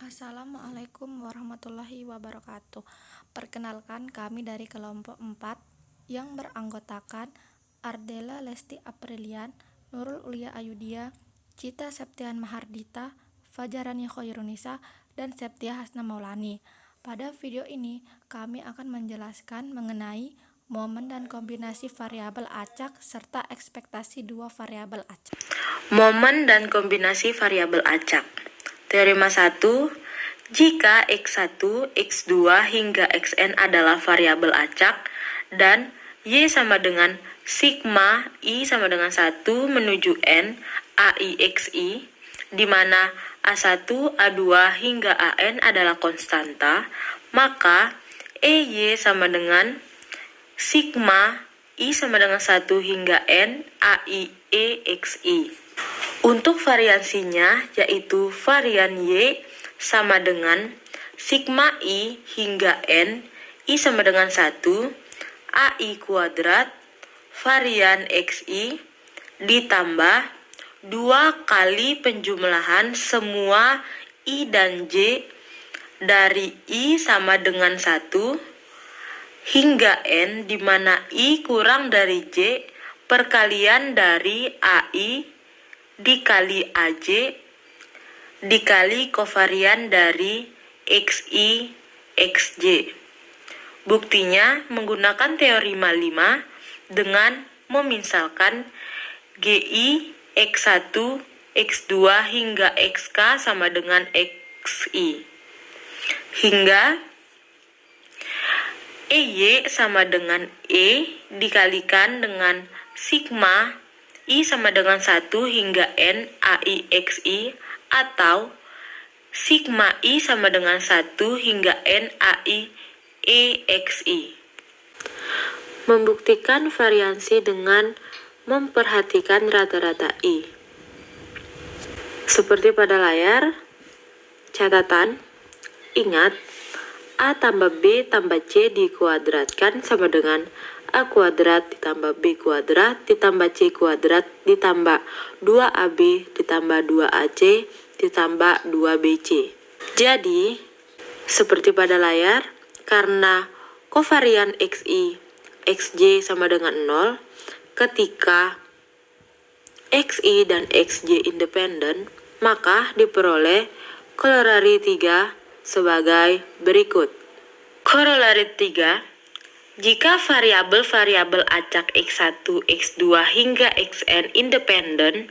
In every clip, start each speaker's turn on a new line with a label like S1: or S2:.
S1: Assalamualaikum warahmatullahi wabarakatuh. Perkenalkan, kami dari kelompok 4 yang beranggotakan Ardela Lesti Aprilian, Nurul Ulia Ayudia, Cita Septian Mahardita, Fajarani Khairunisa, dan Septia Hasna Maulani. Pada video ini, kami akan menjelaskan mengenai momen dan kombinasi variabel acak serta ekspektasi dua variabel acak.
S2: Momen dan kombinasi variabel acak. Teorema 1, jika X1, X2 hingga Xn adalah variabel acak dan Y sama dengan sigma I sama dengan 1 menuju N AI XI, di mana A1, A2 hingga AN adalah konstanta, maka EY sama dengan sigma I sama dengan 1 hingga N AI EXI. Untuk variansinya, yaitu varian Y sama dengan sigma I hingga N, I sama dengan 1, AI kuadrat, varian XI, ditambah 2 kali penjumlahan semua I dan J dari I sama dengan 1 hingga N, di mana I kurang dari J, perkalian dari AI dikali AJ dikali kovarian dari XI XJ. Buktinya menggunakan teorema 5 dengan memisalkan GI X1, X2 hingga XK sama dengan XI, hingga EY sama dengan E dikalikan dengan sigma I sama dengan 1 hingga N AI XI, atau sigma I sama dengan 1 hingga N AI EXI. Membuktikan variansi dengan memperhatikan rata-rata I. Seperti pada layar, catatan, ingat, A tambah B tambah C dikuadratkan sama dengan A kuadrat ditambah B kuadrat ditambah C kuadrat ditambah 2AB ditambah 2AC ditambah 2BC. Jadi, seperti pada layar, karena kovarian XI, XJ sama dengan 0, ketika XI dan XJ independen, maka diperoleh korolari 3 sebagai berikut. Korolari 3, jika variabel-variabel acak X1, X2 hingga Xn independen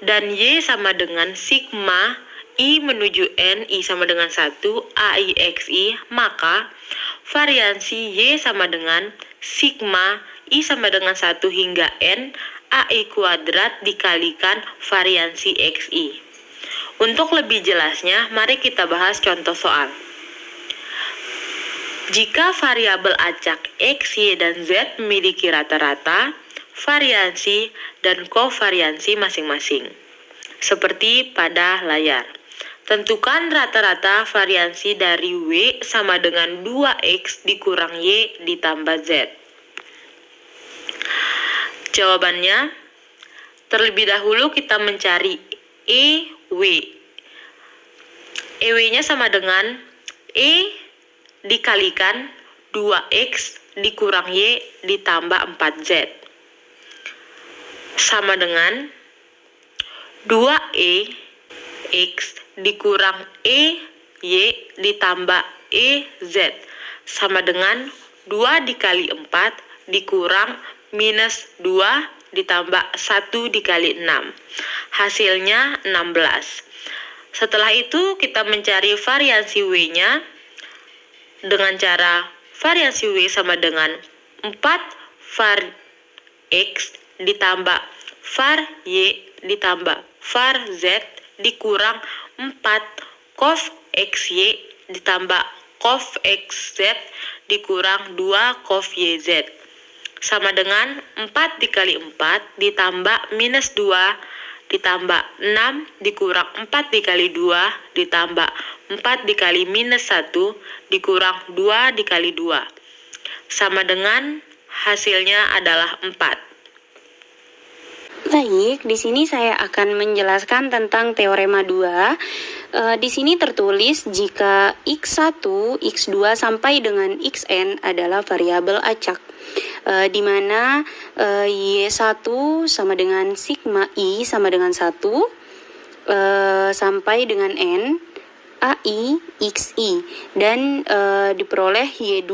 S2: dan Y sama dengan sigma I menuju N I sama dengan 1 AI XI, maka variansi Y sama dengan sigma I sama dengan 1 hingga N AI kuadrat dikalikan variansi XI. Untuk lebih jelasnya, mari kita bahas contoh soal. Jika variabel acak X, Y, dan Z memiliki rata-rata, variansi, dan kovariansi masing-masing. Seperti pada layar. Tentukan rata-rata variansi dari W sama dengan 2X dikurang Y ditambah Z. Jawabannya, terlebih dahulu kita mencari EW. EW-nya sama dengan E dikalikan 2X dikurang Y ditambah 4Z, sama dengan 2E X dikurang Y ditambah EZ, sama dengan 2 dikali 4 dikurang minus 2 ditambah 1 dikali 6. Hasilnya 16. Setelah itu kita mencari variansi W-nya dengan cara variansi W sama dengan 4 var X ditambah var Y ditambah var Z dikurang 4 cos XY ditambah cos XZ dikurang 2 cos YZ, sama dengan 4 dikali 4 ditambah minus 2 ditambah 6 dikurang 4 dikali 2 ditambah 4 dikali minus 1 dikurang 2 dikali 2, sama dengan hasilnya adalah 4.
S3: Baik, di sini saya akan menjelaskan tentang teorema 2 Di sini tertulis jika x1, x2 sampai dengan xn adalah variabel acak, di mana y1 sama dengan sigma i sama dengan 1 sampai dengan n ai xi, dan diperoleh y2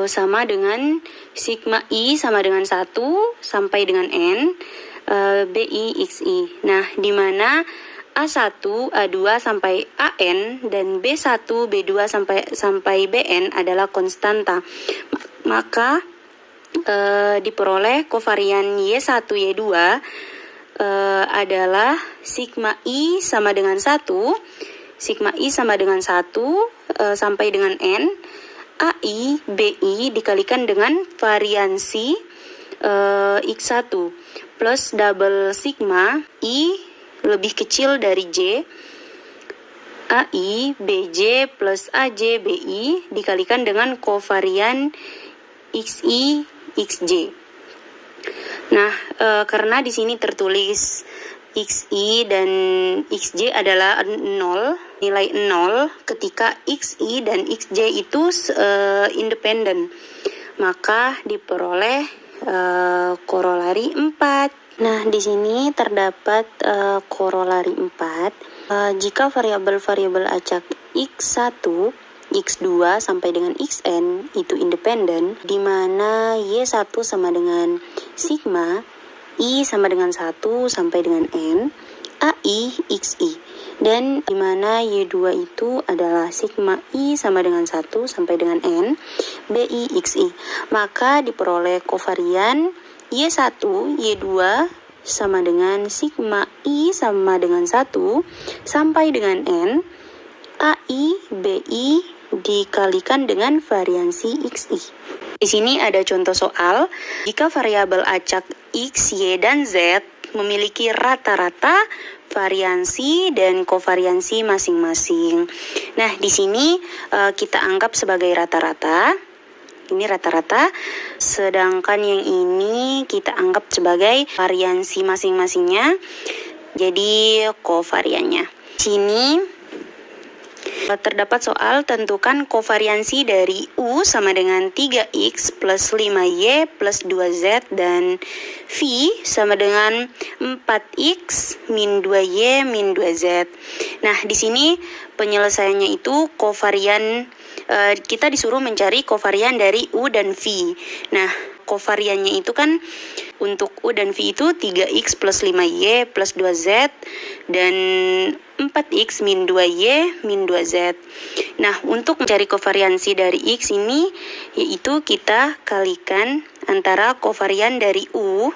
S3: sama dengan sigma i sama dengan 1 sampai dengan n bi xi. Nah, di mana A1, A2 sampai AN dan B1, B2 sampai BN adalah konstanta. Maka diperoleh kovarian Y1, Y2 adalah sigma I sama dengan 1, sigma I sama dengan 1 sampai dengan N, AI, BI dikalikan dengan variansi X1 plus double sigma I lebih kecil dari J, AI, BJ plus AJ, BI dikalikan dengan kovarian XI, XJ. Nah, karena di sini tertulis XI dan XJ adalah 0, nilai 0 ketika XI dan XJ itu independen, maka diperoleh korolari 4. Nah, di sini terdapat korolari 4. Jika variabel-variabel acak x1, x2 sampai dengan xn itu independen, di mana y1 sama dengan sigma, i sama dengan 1 sampai dengan n, ai xi, dan di mana y2 itu adalah sigma i sama dengan 1 sampai dengan n, bi xi, maka diperoleh kovarian Y1, Y2 sama dengan sigma I sama dengan 1 sampai dengan N, AI, BI dikalikan dengan variansi XI. Di sini ada contoh soal, jika variabel acak X, Y, dan Z memiliki rata-rata, variansi, dan kovariansi masing-masing. Nah, di sini kita anggap sebagai rata-rata. Ini rata-rata, sedangkan yang ini kita anggap sebagai variansi masing-masingnya, jadi kovariannya. Sini terdapat soal tentukan kovariansi dari U sama dengan 3X plus 5Y plus 2Z dan V sama dengan 4X min 2Y min 2Z. Nah, di sini penyelesaiannya itu kovarian, kita disuruh mencari kovarian dari U dan V. Nah, kovariannya itu kan untuk U dan V itu 3X plus 5Y plus 2Z dan 4X min 2Y min 2Z. Nah, untuk mencari kovariansi dari X ini, yaitu kita kalikan antara kovarian dari U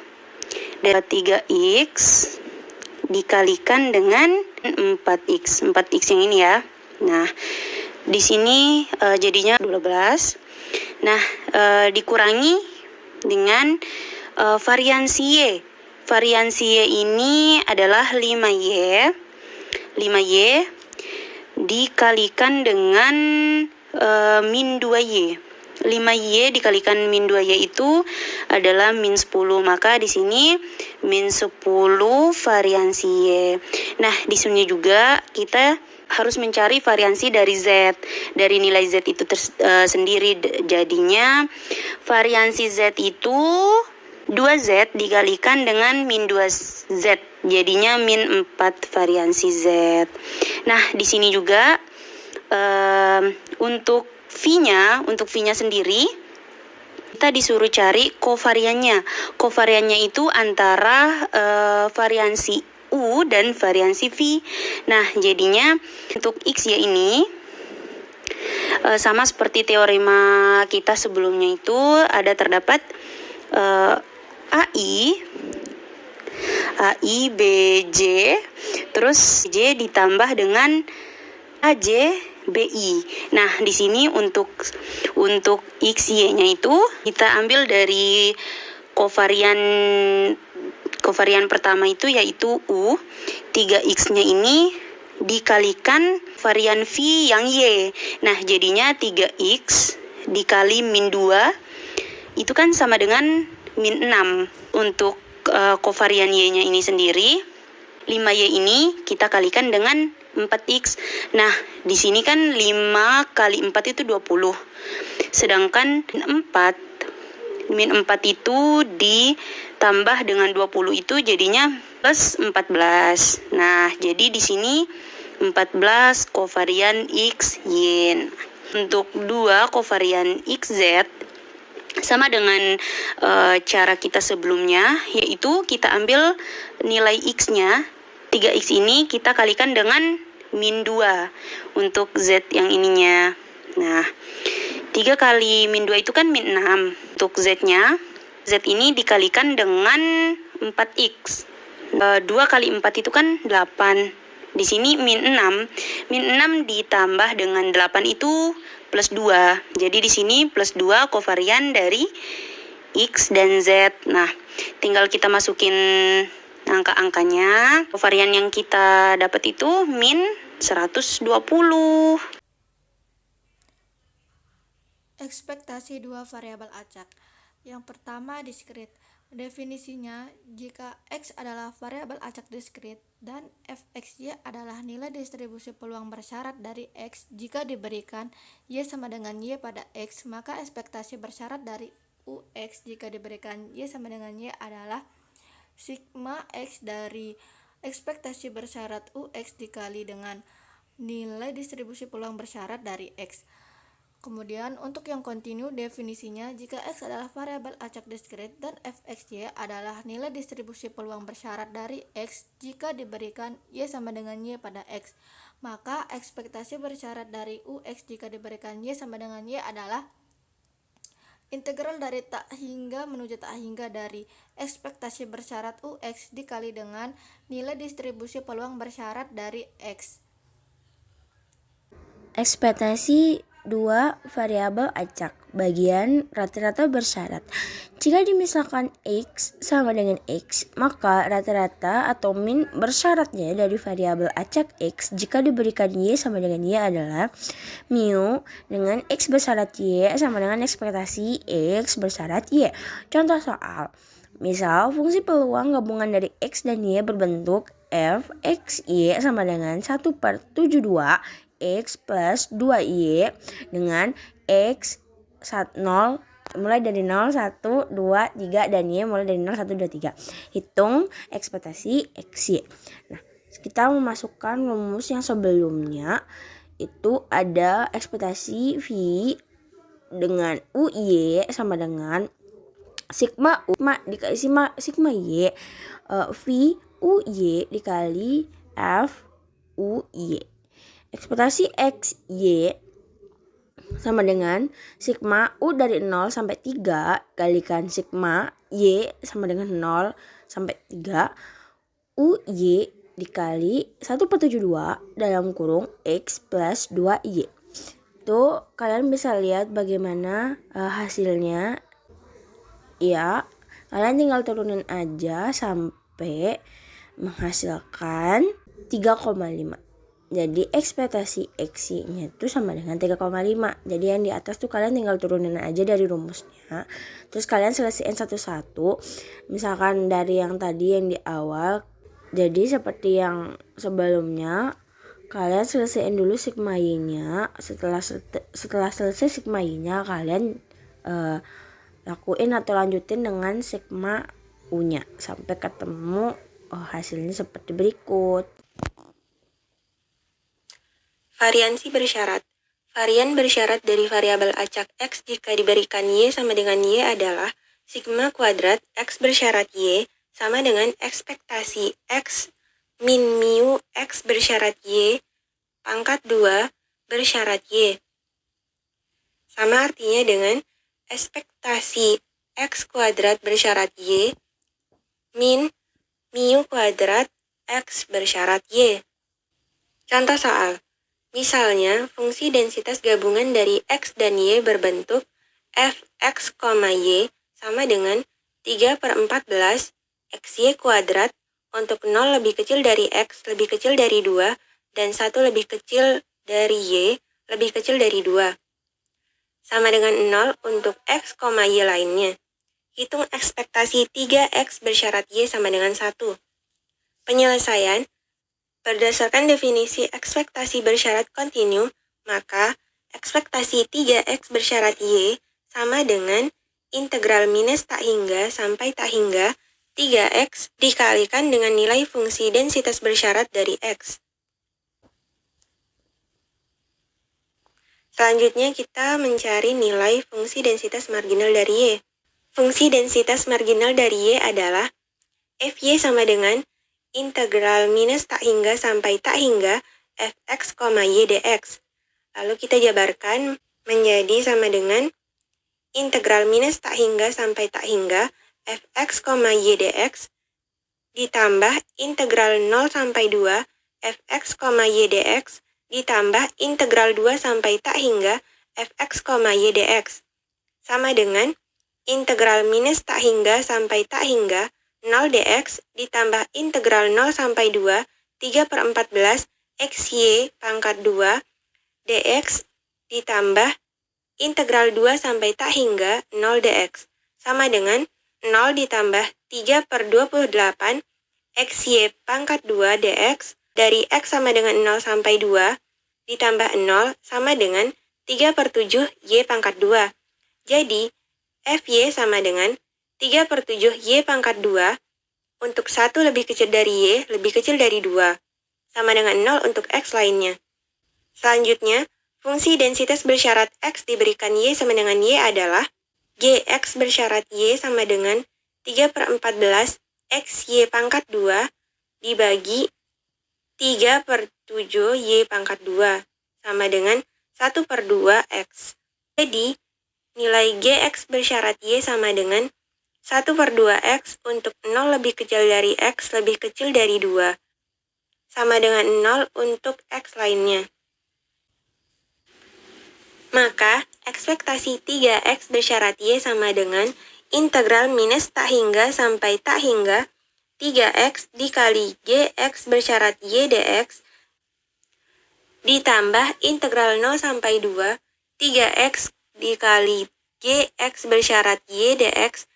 S3: dari 3X dikalikan dengan 4X. 4X yang ini ya. Nah, di sini jadinya 12. Nah, dikurangi dengan variansi Y. Variansi Y ini adalah 5Y. 5Y dikalikan dengan min 2Y. 5Y dikalikan min 2Y itu adalah min 10. Maka di sini min 10 variansi Y. Nah, di sini juga kita harus mencari variansi dari Z. Dari nilai Z itu sendiri, jadinya variansi Z itu 2Z dikalikan dengan min 2Z, jadinya min 4 variansi Z. Nah, di sini juga untuk V-nya sendiri kita disuruh cari kovariannya. Kovariannya itu antara variansi U dan variansi V. Nah, jadinya untuk X, Y ini sama seperti teorema kita sebelumnya itu ada terdapat AI, BJ, terus J ditambah dengan AJ, BI. Nah, di sini untuk X, Y-nya itu kita ambil dari kovarian pertama itu yaitu U. 3X-nya ini dikalikan varian V yang Y. Nah, jadinya 3X dikali min 2 itu kan sama dengan min 6. Untuk kovarian Y-nya ini sendiri 5Y ini kita kalikan dengan 4X. Nah, di sini kan 5 kali 4 itu 20. Sedangkan 4 min 4 itu ditambah dengan 20 itu jadinya plus 14. Nah, jadi di sini 14 kovarian X, Y. Untuk 2 kovarian XZ sama dengan cara kita sebelumnya, yaitu kita ambil nilai X-nya, 3X ini kita kalikan dengan min 2 untuk Z yang ininya. Nah, 3 kali min 2 itu kan min 6. Untuk Z-nya, Z ini dikalikan dengan 4X. 2 kali 4 itu kan 8. Di sini min 6. Min 6 ditambah dengan 8 itu plus 2. Jadi di sini plus 2 kovarian dari X dan Z. Nah, tinggal kita masukin angka-angkanya. Kovarian yang kita dapat itu min 120.
S1: Ekspektasi dua variabel acak. Yang pertama diskrit. Definisinya, jika X adalah variabel acak diskrit dan fxy adalah nilai distribusi peluang bersyarat dari X jika diberikan Y sama dengan Y pada X, maka ekspektasi bersyarat dari UX jika diberikan Y sama dengan Y adalah sigma X dari ekspektasi bersyarat UX dikali dengan nilai distribusi peluang bersyarat dari X. Kemudian untuk yang kontinu, definisinya jika X adalah variabel acak diskrit dan fxy adalah nilai distribusi peluang bersyarat dari X jika diberikan Y sama dengan Y pada X, maka ekspektasi bersyarat dari UX jika diberikan Y sama dengan Y adalah integral dari tak hingga menuju tak hingga dari ekspektasi bersyarat UX dikali dengan nilai distribusi peluang bersyarat dari X.
S4: Ekspektasi dua variabel acak, bagian rata-rata bersyarat. Jika dimisalkan X sama dengan X, maka rata-rata atau min bersyaratnya dari variabel acak X jika diberikan Y sama dengan Y adalah mu dengan X bersyarat Y sama dengan ekspektasi X bersyarat Y. Contoh soal, misal fungsi peluang gabungan dari X dan Y berbentuk f x y sama dengan 1/72 X plus 2Y dengan X 0 mulai dari 0, 1, 2, 3 dan Y mulai dari 0, 1, 2, 3. Hitung ekspektasi XY. Nah, kita memasukkan rumus yang sebelumnya. Itu ada ekspektasi V dengan UY sama dengan sigma U dikali sigma Y, V UY dikali F UY. Ekspektasi X, Y sama dengan sigma U dari 0 sampai 3 kalikan sigma Y sama dengan 0 sampai 3 UY dikali 1/72 dalam kurung X plus 2Y. Tuh kalian bisa lihat bagaimana hasilnya. Ya, kalian tinggal turunin aja sampai menghasilkan 3,5. Jadi ekspektasi X-nya itu sama dengan 3,5. Jadi yang di atas tuh kalian tinggal turunin aja dari rumusnya. Terus kalian selesaiin satu-satu. Misalkan dari yang tadi yang di awal. Jadi seperti yang sebelumnya, kalian selesaiin dulu sigma Y-nya. Setelah selesai sigma Y-nya, kalian lakuin atau lanjutin dengan sigma U-nya sampai ketemu hasilnya seperti berikut.
S5: Variansi bersyarat. Varian bersyarat dari variabel acak X jika diberikan Y sama dengan Y adalah sigma kuadrat X bersyarat Y sama dengan ekspektasi X min mu X bersyarat Y pangkat 2 bersyarat Y. Sama artinya dengan ekspektasi X kuadrat bersyarat Y min mu kuadrat X bersyarat Y. Contoh soal. Misalnya, fungsi densitas gabungan dari X dan Y berbentuk fx, y sama dengan 3/14 xy kuadrat untuk 0 lebih kecil dari X lebih kecil dari 2 dan 1 lebih kecil dari Y lebih kecil dari 2. Sama dengan 0 untuk X, Y lainnya. Hitung ekspektasi 3X bersyarat Y sama dengan 1. Penyelesaian. Berdasarkan definisi ekspektasi bersyarat kontinu, maka ekspektasi 3x bersyarat Y sama dengan integral minus tak hingga sampai tak hingga 3x dikalikan dengan nilai fungsi densitas bersyarat dari X. Selanjutnya kita mencari nilai fungsi densitas marginal dari Y. Fungsi densitas marginal dari Y adalah Fy sama dengan integral minus tak hingga sampai tak hingga fx, y dx. Lalu kita jabarkan menjadi sama dengan integral minus tak hingga sampai tak hingga fx, y dx ditambah integral 0 sampai 2 fx, y dx ditambah integral 2 sampai tak hingga fx, y dx sama dengan integral minus tak hingga sampai tak hingga 0 dx ditambah integral 0 sampai 2 3/14 xy pangkat 2 dx ditambah integral 2 sampai tak hingga 0 dx sama dengan 0 ditambah 3/28 xy pangkat 2 dx dari x sama dengan 0 sampai 2 ditambah 0 sama dengan 3/7 y pangkat 2. Jadi, Fy sama dengan 3/7 Y pangkat 2 untuk 1 lebih kecil dari Y lebih kecil dari 2, sama dengan 0 untuk X lainnya. Selanjutnya, fungsi densitas bersyarat X diberikan Y sama dengan Y adalah Gx bersyarat Y sama dengan 3/14 XY pangkat 2 dibagi 3/7 Y pangkat 2, sama dengan 1/2 X. Jadi, nilai Gx bersyarat Y sama dengan 1/2 X untuk 0 lebih kecil dari X lebih kecil dari 2. Sama dengan 0 untuk X lainnya. Maka, ekspektasi 3X bersyarat Y sama dengan integral minus tak hingga sampai tak hingga 3X dikali Gx bersyarat Y dx ditambah integral 0 sampai 2 3X dikali Gx bersyarat Y dx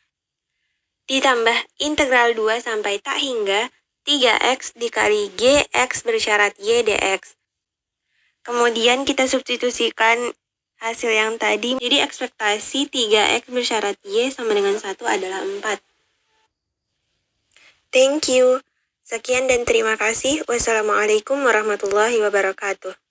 S5: ditambah integral 2 sampai tak hingga 3X dikali Gx bersyarat Y dx. Kemudian kita substitusikan hasil yang tadi, jadi ekspektasi 3X bersyarat Y sama dengan 1 adalah 4. Thank you. Sekian dan terima kasih. Wassalamualaikum warahmatullahi wabarakatuh.